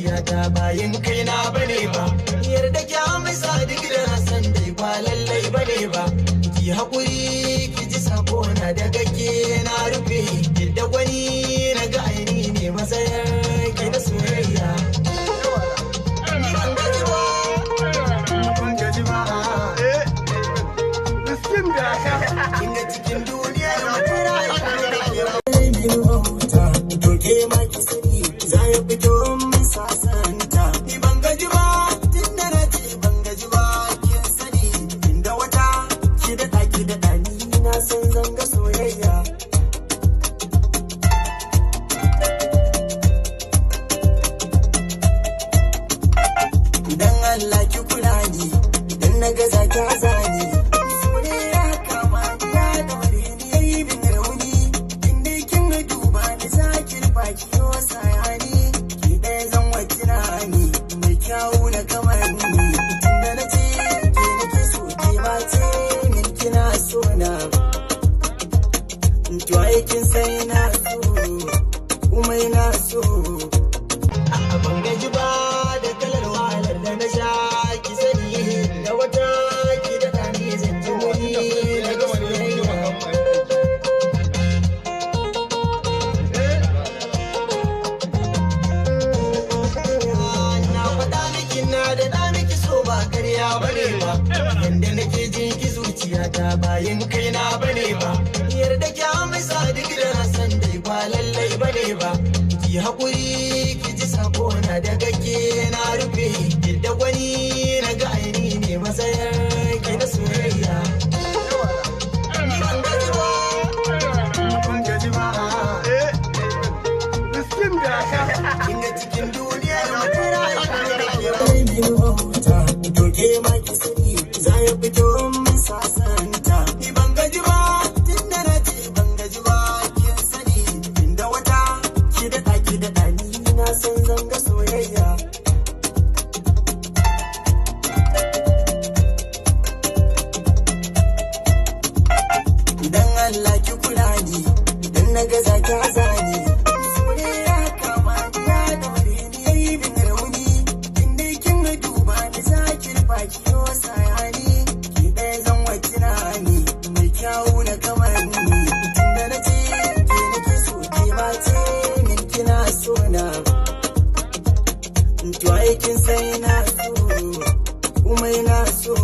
zuciyata bayin kaina bane ba. Yarda ki amsa duk da san dai ba lallai bane ba. Ki haƙuri ki ji sako na daga ke na rufe. Yadda wani na ga aini ne matsayar ki na soyayya. Kinga cikin duniyar to ke ma ki sani za ya fito min sasanta. Ni ban gaji ba tun da na ce ban gaji ba kin sani. Inda wata ki da ni na san zanga soyayya. Idan Allah ki kula ni idan na gaza ki azani. Kiyo sayani ki ɗaya zan wakina ni mai kyawu na kamar ni tunda na ce ke nake so ke ma ce min kina so na to aikin sai na so kuma ina so ban gaji ba da kalar wahalar da na sha ki sani da wata ki da ni zan ji wani daga soyayya. Karya bane ba yanda nake jin ki zuciyata bayin kaina bane ba. Yarda ki amsa duk da san dai ba lallai bane ba. Ki haƙuri ki ji sako na daga ke na rufe. Yadda wani na ga aini ne matsayar ki na soyayya. Kinga cikin duniyar to ke ma ki sani za ya fito min sasanta. Ni ban gaji ba tun da na ce ban gaji ba kin sani. Inda wata ki da ni na san zanga soyayya. Idan Allah ki kula ni idan na gaza ki azani. Kiyo sayani ki ɗaya zan wakina ni mai kyawu na kamar ni tunda na ce ke nake so ke ma ce min kina so na to aikin sai na so kuma ina so.